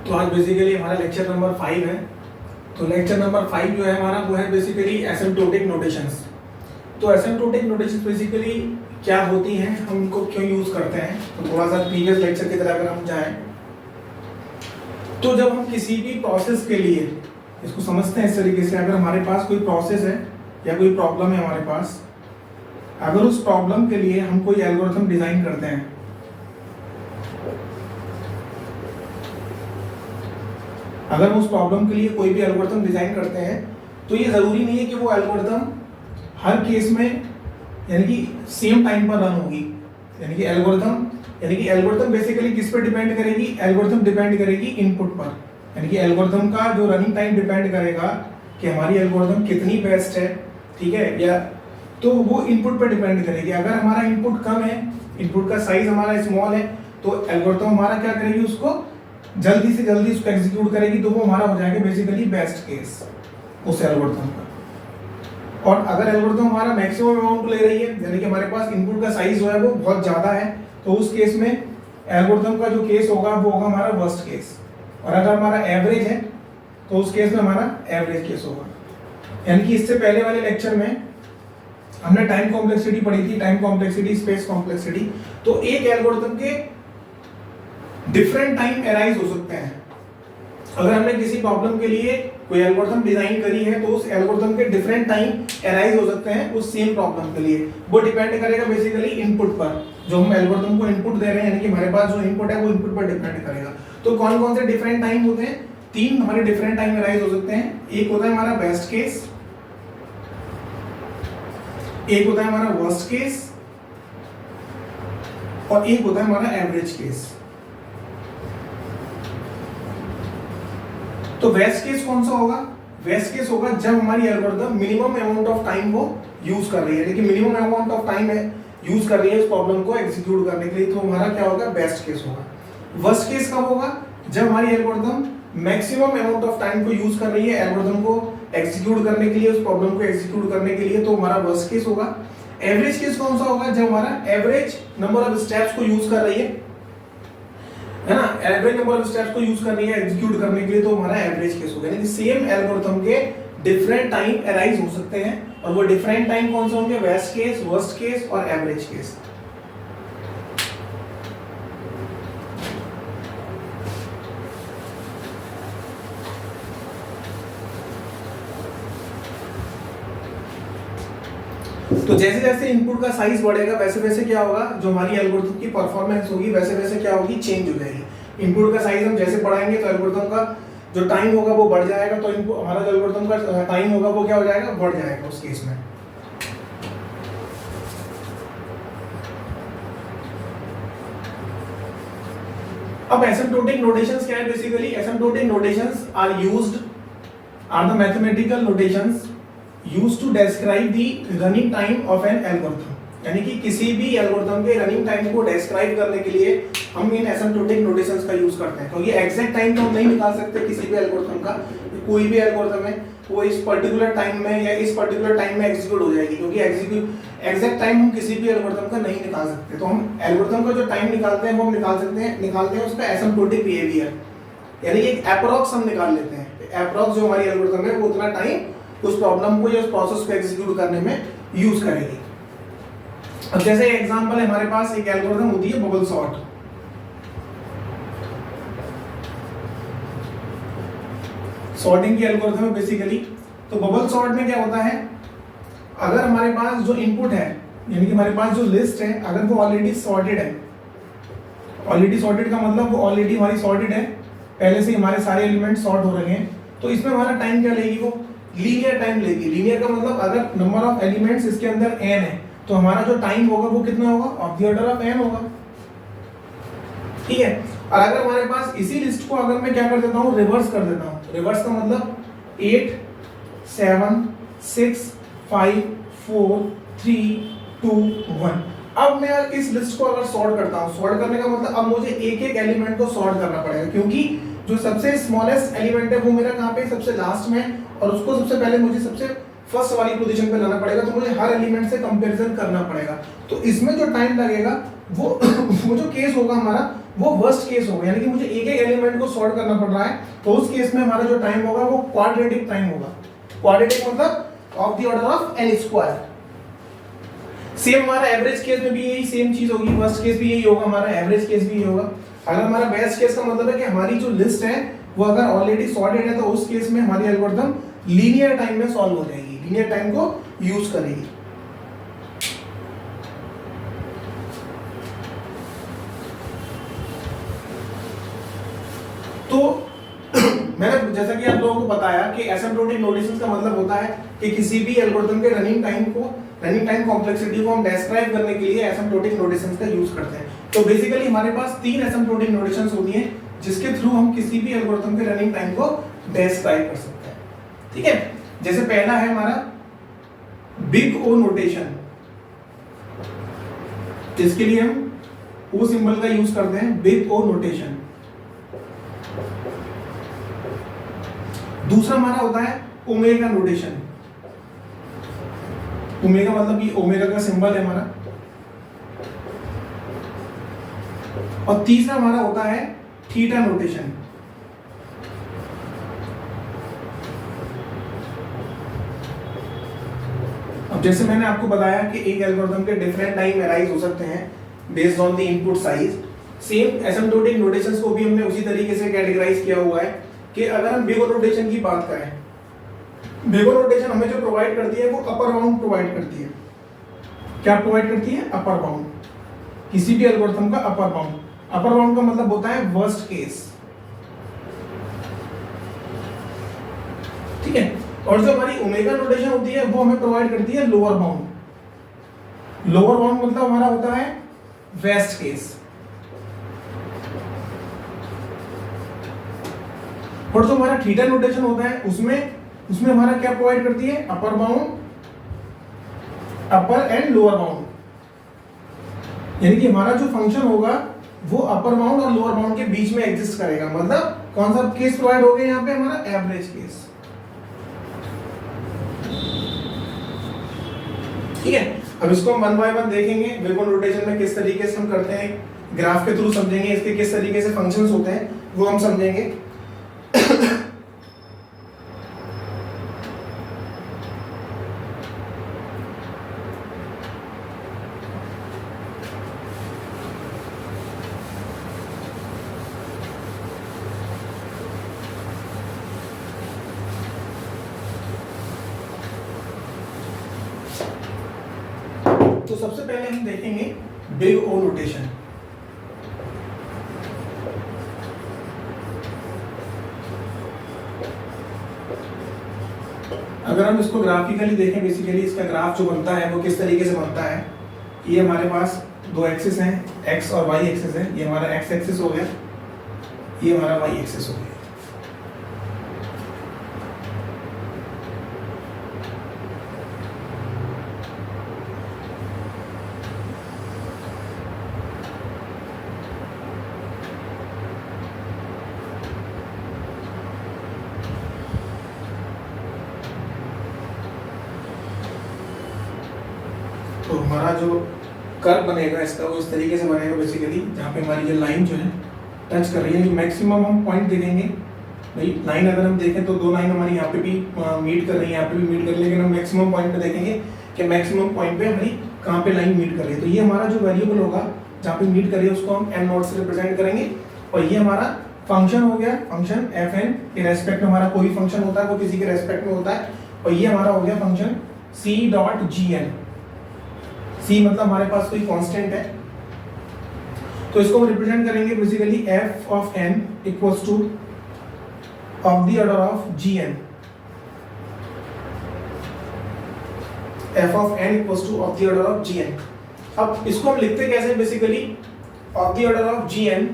तो आज बेसिकली हमारा लेक्चर नंबर 5 है। तो लेक्चर नंबर 5 जो है हमारा वो है बेसिकली एसिम्प्टोटिक नोटेशंस। तो एसिम्प्टोटिक नोटेशंस बेसिकली क्या होती हैं, हम उनको क्यों यूज़ करते हैं, तो थोड़ा सा प्रीवियस लेक्चर की तरह अगर हम जाएं तो जब हम किसी भी प्रोसेस के लिए इसको समझते हैं इस तरीके से, अगर हमारे पास कोई प्रोसेस है या कोई प्रॉब्लम है हमारे पास, अगर उस प्रॉब्लम के लिए हम कोई एल्गोरिथम डिज़ाइन करते हैं, अगर उस प्रॉब्लम के लिए कोई भी एल्गोरिथम डिजाइन करते हैं तो ये जरूरी नहीं है कि वो एल्गोरिथम हर केस में यानी कि सेम टाइम पर रन होगी। यानी कि एल्गोरिथम बेसिकली किस पर डिपेंड करेगी, एल्गोरिथम डिपेंड करेगी इनपुट पर। यानी कि एल्गोरिथम का जो रनिंग टाइम डिपेंड करेगा कि हमारी एल्गोरिथम कितनी बेस्ट है, ठीक है, या तो वो इनपुट पर डिपेंड करेगी। अगर हमारा इनपुट कम है, इनपुट का साइज हमारा स्मॉल है, तो एल्गोरिथम हमारा क्या करेगी, उसको जल्दी से जल्दी उसको एग्जीक्यूट करेगी, तो वो हमारा हो जाएगा बेसिकली बेस्ट केस उस एल्गोरिथम का। और अगर एल्गोरिथम हमारा मैक्सिमम अमाउंट ले रही है, यानी कि हमारे पास इनपुट का साइज जो है वो बहुत ज़्यादा है, तो उस केस में एल्गोरिथम का जो केस होगा वो होगा हमारा वर्स्ट केस। और अगर हमारा एवरेज है तो उस केस में हमारा एवरेज केस होगा। यानी कि इससे पहले वाले लेक्चर में हमने टाइम कॉम्प्लेक्सिटी पढ़ी थी, टाइम कॉम्प्लेक्सिटी, स्पेस कॉम्प्लेक्सिटी। तो एक एल्गोरिथम के डिफरेंट टाइम अराइज हो सकते हैं। अगर हमने किसी प्रॉब्लम के लिए कोई एल्गोरिथम डिजाइन करी है तो उस एल्गोरिथम के डिफरेंट टाइम अराइज हो सकते हैं उस सेम प्रॉब्लम के लिए। वो डिपेंड करेगा बेसिकली इनपुट पर, जो हम एल्गोरिथम को इनपुट दे रहे हैं, यानी कि हमारे पास जो इनपुट है वो इनपुट पर डिपेंड करेगा। तो कौन कौन से डिफरेंट टाइम होते हैं, 3 हमारे डिफरेंट टाइम अराइज हो सकते हैं। एक होता है हमारा बेस्ट केस, एक होता है हमारा वर्स्ट केस, और एक होता है हमारा एवरेज केस। तो बेस्ट केस कौन सा होगा, बेस्ट केस होगा जब हमारी algorithm minimum amount of time को यूज कर रही है, लेकिन मिनिमम अमाउंट ऑफ टाइम है यूज कर रही है इस प्रॉब्लम को एग्जीक्यूट करने के लिए, तो हमारा क्या होगा, बेस्ट केस होगा। वर्स्ट केस कब होगा, जब हमारी algorithm maximum amount of time को यूज कर रही है एल्गोरिथम को एग्जीक्यूट करने के लिए, उस प्रॉब्लम को एग्जीक्यूट करने के लिए, तो हमारा वर्स्ट केस होगा। एवरेज केस कौन सा होगा, जब हमारा एवरेज नंबर ऑफ स्टेप्स को यूज कर रही है ना, एवरेज नंबर ऑफ स्टेप्स को यूज कर रही है एग्जीक्यूट करने के लिए, तो हमारा एवरेज केस होगा। यानी कि सेम एल्गोरिथम के डिफरेंट टाइम अराइज हो सकते हैं, और वो डिफरेंट टाइम कौन से होंगे, बेस्ट केस, वर्स्ट केस और एवरेज केस। तो जैसे जैसे इनपुट का साइज बढ़ेगा वैसे वैसे क्या होगा, जो हमारी एल्गोरिथम की परफॉर्मेंस होगी वैसे वैसे क्या होगी, चेंज हो जाएगी। इनपुट का साइज हम जैसे बढ़ाएंगे तो एल्गोरिथम का जो टाइम होगा वो बढ़ जाएगा, तो इनपुट हमारा जो एल्गोरिथम का टाइम होगा वो क्या हो जाएगा, बढ़ जाएगा उस केस में। अब एसिम्प्टोटिक नोटेशंस क्या है, basically asymptotic notations are the mathematical notations used to describe the running time of an algorithm। यानी कि किसी भी एल्गोरिथम के रनिंग टाइम को डिस्क्राइब करने के लिए हम इन एसिम्प्टोटिक नोटेशंस का यूज करते हैं। क्योंकि एग्जैक्ट टाइम तो हम नहीं निकाल सकते किसी भी एल्गोरिथम का, कोई भी एल्गोरिथम है वो इस पर्टिकुलर टाइम में या इस पर्टिकुलर टाइम में एग्जीक्यूट हो जाएगी, क्योंकि एग्जैक्ट टाइम हम किसी भी एल्गोरिथम का नहीं निकाल सकते। तो हम एल्गोरिथम का जो टाइम निकालते हैं वो हम निकालते हैं उसका एसिम्प्टोटिक बिहेवियर, यानी कि एक एप्रोक्स हम निकाल लेते हैं। एप्रोक्स जो हमारी एल्गोरिथम है वो उतना टाइम उस प्रॉब्लम को या उस प्रोसेस को एग्जीक्यूट करने में यूज करेगी। अब जैसे एग्जांपल है, हमारे पास एक एल्गोरिथम होती है बबल सॉर्ट। सॉर्टिंग की एल्गोरिथम है बेसिकली। तो बबल सॉर्ट में क्या होता है, अगर हमारे पास जो इनपुट है, यानी कि हमारे पास जो लिस्ट है, अगर वो ऑलरेडी सॉर्टेड है, ऑलरेडी सॉर्टेड का मतलब वो ऑलरेडी हमारी सॉर्टेड है, पहले से हमारे सारे एलिमेंट सॉर्ट हो रहे हैं, तो इसमें हमारा टाइम क्या लेगी, वो लीनियर टाइम लेगी। लीनियर का मतलब अगर नंबर ऑफ एलिमेंट्स इसके अंदर n है तो हमारा जो टाइम होगा वो कितना होगा, of the order of n होगा, ठीक है। और अगर हमारे पास इसी लिस्ट को अगर मैं क्या कर देता हूँ, रिवर्स कर देता हूँ, रिवर्स का मतलब 8 7 6 5 4 3 2 1। अब मैं इस लिस्ट को अगर सॉर्ट करता हूँ, सॉर्ट करने का मतलब अब मुझे एक एक एलिमेंट को सॉर्ट करना पड़ेगा, क्योंकि जो सबसे स्मॉलेस्ट एलिमेंट है वो मेरा कहाँ पे, सबसे लास्ट में, और उसको सबसे पहले मुझे सबसे फर्स्ट वाली पोजीशन पे लाना पड़ेगा, तो मुझे हर एलिमेंट से कंपैरिजन करना पड़ेगा। तो इसमें जो टाइम लगेगा वो वो जो केस होगा हमारा वो वर्स्ट केस होगा, यानी कि मुझे एक एक एलिमेंट को सॉल्व करना पड़ रहा है, तो उस केस में हमारा जो टाइम होगा वो क्वाड्रेटिक टाइम होगा। क्वाड्रेटिक मतलब of the order of n square. Same हमारा एवरेज केस में भी यही सेम चीज होगी, वर्स्ट केस भी यही होगा, हमारा एवरेज केस भी यही होगा। अगर हमारा बेस्ट केस का मतलब है कि हमारी जो लिस्ट है वो अगर ऑलरेडी सॉर्टेड है, तो उस केस में हमारी एल्गोरिथम लीनियर टाइम में सॉल्व हो जाएगी, लीनियर टाइम को यूज करेगी। तो मैंने जैसा कि आप लोगों को बताया कि एसिम्प्टोटिक नोटेशन का मतलब होता है कि किसी भी एल्गोरिथम के रनिंग टाइम कॉम्प्लेक्सिटी को हम डिस्क्राइब करने के लिए एसिम्प्टोटिक नोटेशंस का यूज करते हैं। तो बेसिकली हमारे पास 3 एसिम्प्टोटिक नोटेशंस होती हैं जिसके थ्रू हम किसी भी एल्गोरिथम के रनिंग टाइम को डिस्क्राइब कर सकते हैं। ठीक है, जैसे पहला है हमारा बिग ओ नोटेशन, जिसके लिए हम ओ सिंबल का यूज करते हैं, बिग ओ नोटेशन। दूसरा हमारा होता है ओमेगा नोटेशन। ओमेगा मतलब ये ओमेगा का सिंबल है हमारा। और तीसरा हमारा होता है थीटा नोटेशन। अब जैसे मैंने आपको बताया कि एक एल्गोरिथम के डिफरेंट टाइम अराइज हो सकते हैं based on the input size, same asymptotic notations को भी हमने उसी तरीके से कैटेगराइज किया हुआ है कि अगर हम बिग ओ नोटेशन की बात करें, बिग ओ नोटेशन हमें जो प्रोवाइड करती है वो अपर बाउंड प्रोवाइड करती है। क्या प्रोवाइड करती है? Upper bound. किसी भी एल्गोरिथम का अपर बाउंड। अपर बाउंड का मतलब होता है वर्स्ट केस। ठीक है, और जो हमारी ओमेगा नोटेशन होती है वो हमें प्रोवाइड करती है लोअर बाउंड। लोअर बाउंड मतलब हमारा होता है बेस्ट केस। और जो हमारा थीटा नोटेशन होता है उसमें हमारा क्या प्रोवाइड करती है? Upper bound, upper and lower bound. यानी कि हमारा जो फंक्शन होगा वो अपर बाउंड और लोअर बाउंड के बीच में एग्जिस्ट करेगा। मतलब कौन सा केस प्रोवाइड हो गया यहाँ पे? हमारा एवरेज केस। ठीक है, अब इसको हम 1 बाय 1 देखेंगे। बिग ओ नोटेशन में किस तरीके से हम करते हैं, ग्राफ के थ्रू समझेंगे, इसके किस तरीके से फंक्शंस होते हैं वो हम समझेंगे। तो सबसे पहले हम देखेंगे बिग ओ नोटेशन। अगर हम इसको ग्राफिकली देखें, बेसिकली इसका ग्राफ जो बनता है वो किस तरीके से बनता है। ये हमारे पास 2 एक्सिस हैं, एक्स और वाई एक्सिस है। ये हमारा एक्स एक्सिस हो गया, ये हमारा वाई एक्सिस हो गया। तो हमारा जो कर्व बनेगा इसका वो इस तरीके से बनेगा बेसिकली, जहाँ पे हमारी जो लाइन जो है टच कर रही है, जो मैक्सिमम हम पॉइंट देखेंगे भाई। लाइन अगर हम देखें तो 2 लाइन हमारी यहाँ पे भी मीट कर रही है, यहाँ पे भी मीट कर रही है, लेकिन हम मैक्सिमम पॉइंट पे देखेंगे कि मैक्सिमम पॉइंट पे हमारी कहाँ पे लाइन मीट कर रही है। तो ये हमारा जो वेरिएबल होगा जहाँ पे मीट कर रही है उसको हम n नॉट से रिप्रेजेंट करेंगे। और ये हमारा फंक्शन हो गया, फंक्शन fn के रेस्पेक्ट में हमारा कोई फंक्शन होता है वो किसी के रेस्पेक्ट में होता है। और ये हमारा हो गया फंक्शन c.gn। c मतलब हमारे पास कोई कांस्टेंट है, तो इसको हम रिप्रेजेंट करेंगे basically f of n equals to of the order of gn। f of n equals to of the order of gn। अब इसको हम लिखते कैसे? Basically of the order of gn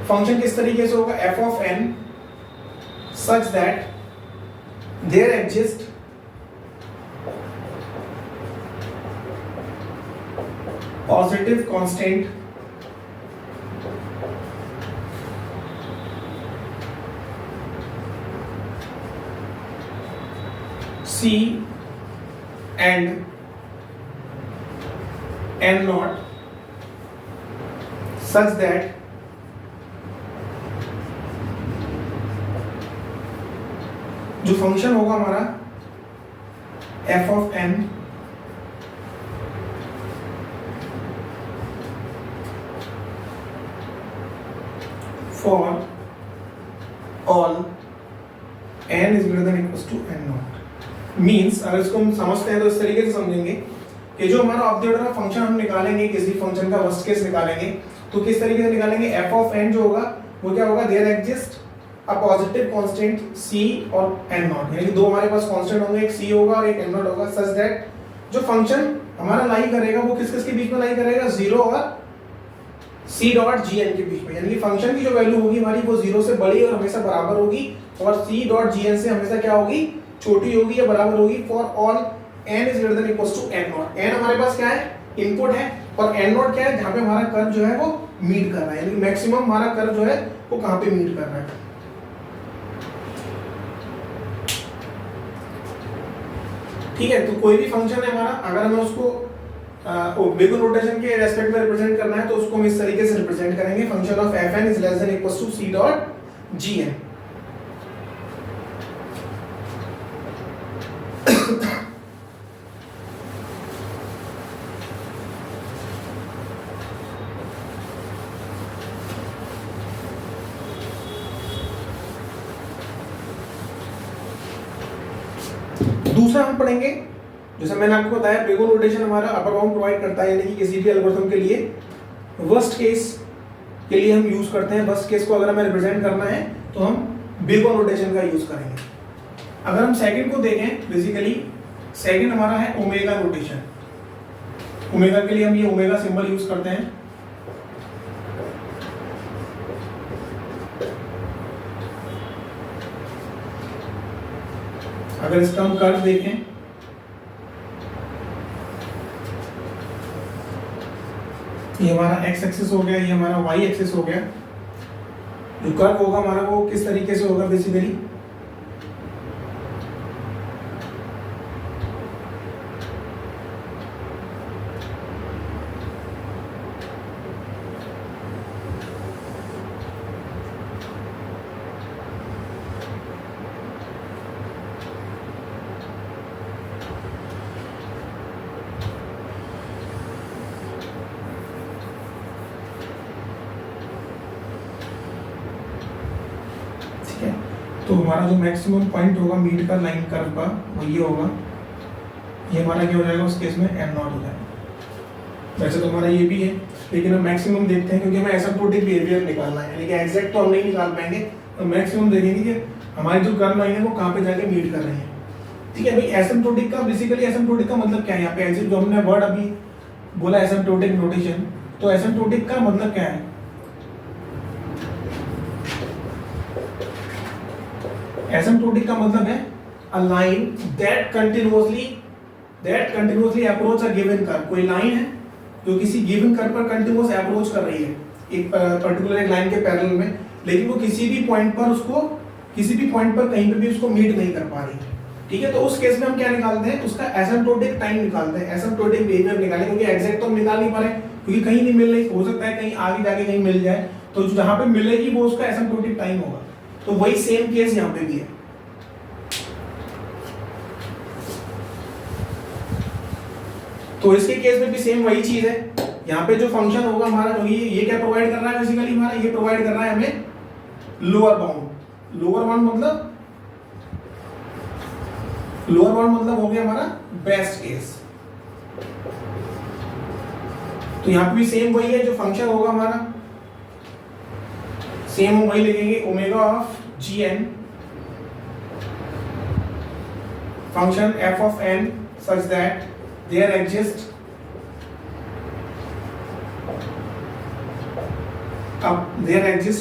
function किस तरीके से होगा? f of n such that there exists positive constant c and n naught such that जो फंक्शन होगा हमारा f of n for all n is greater than equals to n not means अगर इसको हम समझते हैं तो इस तरीके से समझेंगे कि जो हमारा ऑब्जेक्ट फंक्शन हम निकालेंगे, किसी फंक्शन का वर्स्ट केस निकालेंगे तो किस तरीके से निकालेंगे, f ऑफ n जो होगा वो क्या होगा, there exist a positive constant c और n नॉट, यानी कि दो हमारे पास कांस्टेंट होंगे, एक c होगा और एक n नॉट होगा, सच दैट जो फंक्शन हमारा लाई करेगा वो किस किस के बीच में लाई करेगा, 0 और c डॉट gn के बीच में, यानी कि फंक्शन की जो वैल्यू होगी हमारी वो 0 से बड़ी और हमेशा बराबर होगी और c डॉट gn से हमेशा क्या होगी, छोटी होगी या बराबर होगी for all n is greater than equals to n naught. n हमारे पास क्या है, इनपुट है, और n नॉट क्या है, जहां पे हमारा कर्व जो है वो मीट कर रहा है, यानी मैक्सिमम हमारा कर्व जो है वो कहां पे मीट कर रहा है। ठीक है, तो कोई भी फंक्शन है हमारा, अगर हमें उसको बिग नोटेशन के रेस्पेक्ट में रिप्रेजेंट करना है तो उसको हम इस तरीके से रिप्रेजेंट करेंगे, function of fn is less than equals to c dot gn। दूसरा हम पढ़ेंगे, जैसे मैंने आपको बताया बेगो नोटेशन हमारा अपर बाउंड प्रोवाइड करता है, यानी कि किसी भी एल्गोरिथम के लिए वर्स्ट केस के लिए हम यूज करते हैं, वर्स्ट केस को अगर हमें रिप्रेजेंट करना है तो हम बेगो नोटेशन का यूज करेंगे। अगर हम सेकंड को देखें, बेसिकली सेकंड हमारा है ओमेगा नोटेशन। ओमेगा के लिए हम ये ओमेगा सिंबल यूज करते हैं। अगर इसका हम कर्व देखें, ये हमारा x एक्सिस हो गया, ये हमारा y एक्सिस हो गया। जो कर्व होगा हमारा वो किस तरीके से होगा, बेसिकली तो हमारा जो मैक्सिमम पॉइंट होगा मीट का लाइन कर्व का वो ये होगा, ये हमारा क्या हो जाएगा उस केस में n नॉट हो जाएगा। वैसे तो हमारा ये भी है, लेकिन हम मैक्सिमम देखते हैं क्योंकि हमें एसिम्प्टोटिक बिहेवियर निकालना है, यानी कि एग्जैक्ट तो हम नहीं निकाल पाएंगे, तो मैक्सिमम देखेंगे कि हमारी जो कर्व लाइन है वो कहाँ पे जाके मीट कर रहे हैं। ठीक है भाई, एसिम्प्टोटिक का बेसिकली एसिम्प्टोटिक का मतलब क्या है, यहाँ पे जो हमने वर्ड अभी बोला एसिम्प्टोटिक नोटेशन, तो एसिम्प्टोटिक का मतलब क्या है, एसिम्प्टोटिक का मतलब है a line that continuously approach a given curve. कोई लाइन है जो किसी गिवन कर्व पर कंटिन्यूअस अप्रोच कर रही है एक पर्टिकुलर एक लाइन के पैरेलल में, लेकिन वो किसी भी पॉइंट पर कहीं पे भी उसको मीट नहीं कर पा रही। ठीक है, तो उस केस में हम क्या निकालते हैं, उसका एसिम्प्टोटिक टाइम निकालते हैं, एसिम्प्टोटिक बिहेवियर निकालें, क्योंकि एग्जैक्ट तो हम निकाल नहीं पा रहे क्योंकि कहीं नहीं मिल रही, हो सकता है कहीं आगे जाके कहीं मिल जाए, तो जहां पे मिलेगी वो उसका एसिम्प्टोटिक टाइम होगा। तो वही सेम केस यहाँ पे भी है। तो इसके केस में भी सेम वही चीज है, यहाँ पे जो फंक्शन होगा हमारा, जो ये क्या प्रोवाइड कर रहा है, बेसिकली हमारा ये प्रोवाइड कर रहा है हमें लोअर बाउंड। लोअर बाउंड मतलब हो गया हमारा बेस्ट केस। तो यहाँ पे भी सेम वही है, जो फंक्शन होगा हमारा सेम हम वही लिखेंगे, omega of gn function f of n such that there exists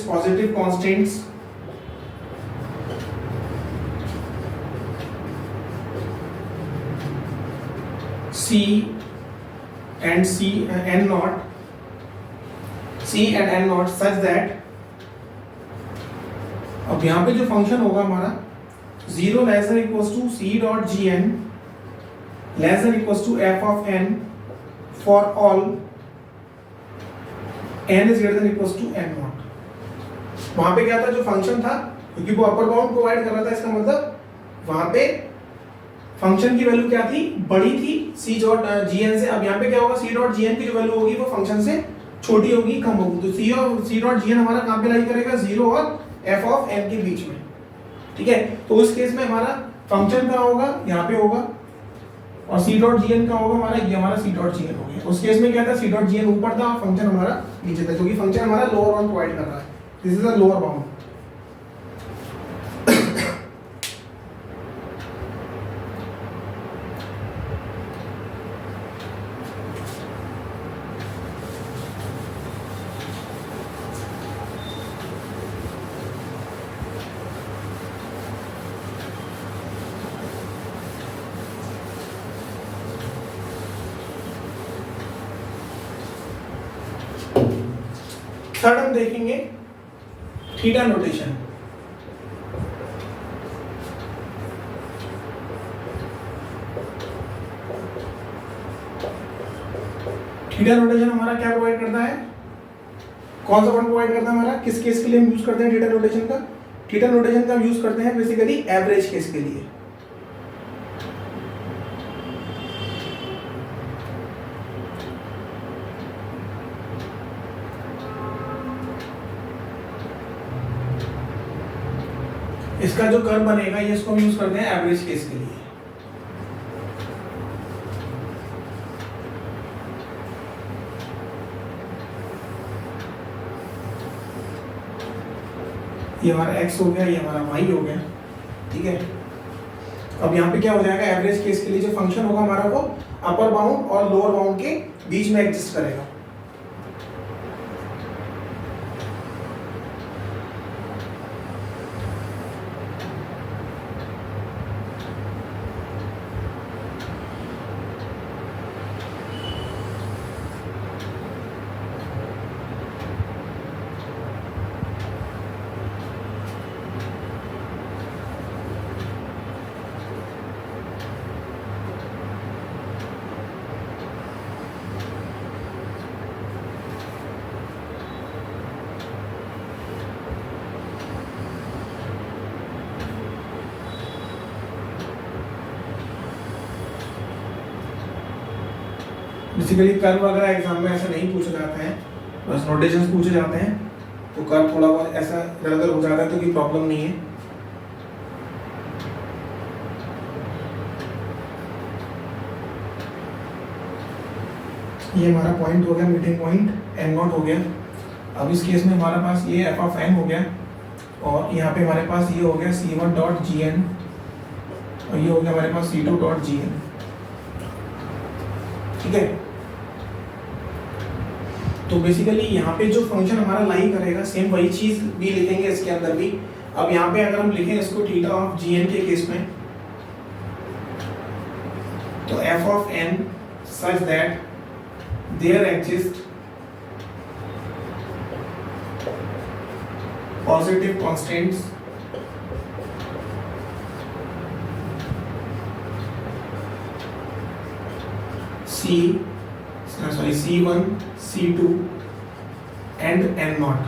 positive constants c and n naught such that, अब यहाँ पे जो फंक्शन होगा हमारा 0 less than equals to c dot gn less than equals to f of n for all n is greater than equals to n naught. वहां पे क्या था, जो फंक्शन था, क्योंकि वो अपर बाउंड प्रोवाइड कर रहा था, इसका मतलब वहां पे फंक्शन की वैल्यू क्या थी, बड़ी थी c डॉट gn से। अब यहाँ पे क्या होगा, c डॉट gn की जो वैल्यू होगी वो फंक्शन से छोटी होगी, कम होगी, तो c डॉट gn हमारा कहाँ पे लाई करेगा, 0 और f ऑफ n के बीच में, ठीक है। तो उस केस में हमारा फंक्शन कहाँ होगा, यहाँ पे होगा, और c डॉट gn का होगा हमारा, ये हमारा c डॉट gn हो गया। उस केस में क्या था, c डॉट gn ऊपर था और फंक्शन हमारा नीचे था, क्योंकि फंक्शन हमारा लोअर बाउंड प्रोवाइड कर रहा है, this is a lower bound. Third हम देखेंगे थीटा नोटेशन। थीटा नोटेशन हमारा क्या प्रोवाइड करता है, कौन सा वन प्रोवाइड करता है हमारा, किस केस के लिए हम यूज करते हैं थीटा नोटेशन का, थीटा नोटेशन का हम यूज करते हैं बेसिकली एवरेज केस के लिए। इसका जो कर्व बनेगा ये इसको हम यूज करते हैं एवरेज केस के लिए। ये हमारा x हो गया, ये हमारा y हो गया, ठीक है। अब यहाँ पे क्या हो जाएगा, एवरेज केस के लिए जो फंक्शन होगा हमारा वो अपर बाउंड और लोअर बाउंड के बीच में एग्जिस्ट करेगा। बेसिकली कर्व वगैरह एग्जाम में ऐसा नहीं पूछे जाते हैं, बस नोटेशंस पूछे जाते हैं, तो कर्व थोड़ा बहुत ऐसा इधर उधर हो जाता है तो कोई प्रॉब्लम नहीं है। ये हमारा पॉइंट हो गया, मीटिंग पॉइंट n नॉट हो गया। अब इस केस में हमारे पास ये f ऑफ n हो गया, और यहाँ पे हमारे पास ये हो गया c1 डॉट gn, और ये हो गया हमारे पास c2 डॉट gn, ठीक है। तो बेसिकली यहाँ पे जो फंक्शन हमारा लाई करेगा सेम वही चीज भी लिखेंगे इसके अंदर भी। अब यहाँ पे अगर हम लिखें इसको थीटा ऑफ gn के केस में, तो f of n such that there exist positive constants C1, C2 and n not,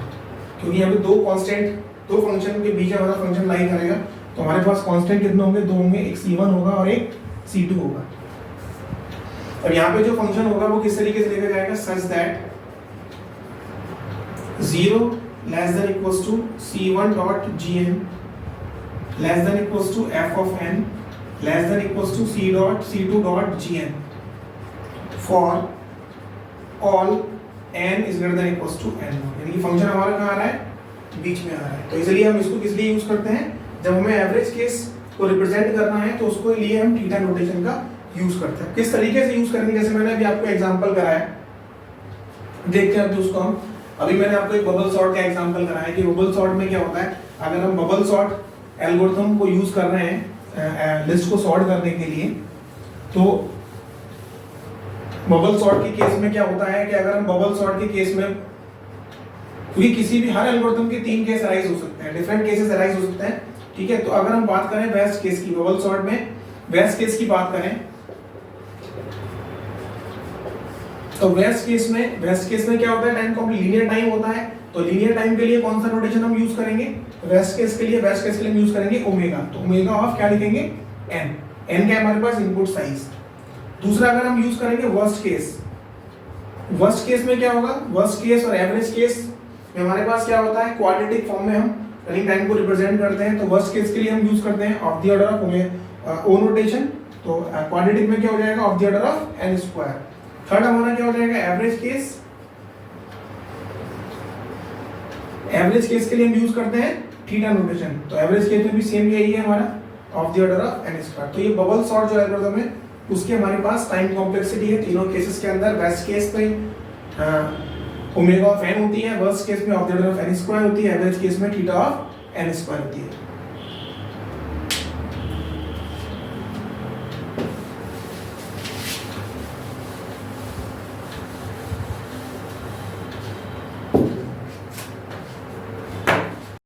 क्योंकि यहाँ पे दो कांस्टेंट, दो फंक्शन के बीच हमारा फंक्शन लाई करेगा, तो हमारे पास कांस्टेंट कितने होंगे, दो होंगे, एक C1 होगा और एक C2 होगा। और यहाँ पे जो फंक्शन होगा वो किस तरीके से लेकर जाएगा, such that 0 less than equals to C1 dot gn less than equals to f of n less than equals to C2 dot gn for all n is greater than equals to n, यानी कि function हमारा कहाँ आ रहा है, बीच में आ रहा है। तो इसलिए हम इसको किस लिए यूज करते हैं, जब हमें एवरेज केस को रिप्रेजेंट करना है तो उसको लिए हम थीटा नोटेशन का यूज करते हैं। किस तरीके से यूज करेंगे, जैसे मैंने अभी आपको एग्जांपल कराया, देखते हैं अभी उसको हम। अभी मैंने आपको एक बबल सॉर्ट का एग्जांपल कराया कि बबल सॉर्ट में क्या होता है, अगर हम बबल सॉर्ट एल्गोरिथम को यूज कर रहे हैं लिस्ट को सॉर्ट करने के लिए, तो बबल सॉर्ट के केस में क्या होता है कि अगर हम बबल सॉर्ट के केस में, क्योंकि किसी भी हर एल्गोरिथम के तीन केस अराइज हो सकते हैं, डिफरेंट केसेस अराइज हो सकते हैं, ठीक है। तो अगर हम बात करें बेस्ट केस की, बबल सॉर्ट में बेस्ट केस की बात करें, तो वेस्ट केस में क्या होता है, टाइम कॉम्प्लेक्स लीनियर टाइम होता है। तो लीनियर टाइम के लिए कौन सा नोटेशन हम यूज करेंगे, वेस्ट केस के लिए हम यूज करेंगे ओमेगा। तो ओमेगा ऑफ क्या लिखेंगे, एन। एन क्या है हमारे पास, इनपुट साइज। दूसरा अगर हम यूज करेंगे वर्स्ट केस में क्या होगा, वर्स्ट केस और एवरेज केस में हमारे पास क्या होता है, क्वाड्रेटिक फॉर्म में हम रनिंग टाइम को रिप्रेजेंट करते हैं। तो वर्स्ट केस के लिए हम यूज करते हैं of the order of O notation. तो क्वाड्रेटिक में क्या हो जाएगा, of the order of n square. Third हमारा क्या हो जाएगा, एवरेज केस। एवरेज केस के लिए हम यूज करते हैं थीटा नोटेशन। तो एवरेज केस में भी सेम यही है हमारा, of the order of n square. तो ये बबल सॉर्ट जो एल्गोरिथम है उसके हमारे पास टाइम कॉम्प्लेक्सिटी है तीनों केसेस के अंदर। बेस्ट केस में ओमेगा ऑफ एन होती है, वर्स्ट केस में of the order of n square होती है, एवरेज केस में थीटा ऑफ एन स्क्वायर होती है।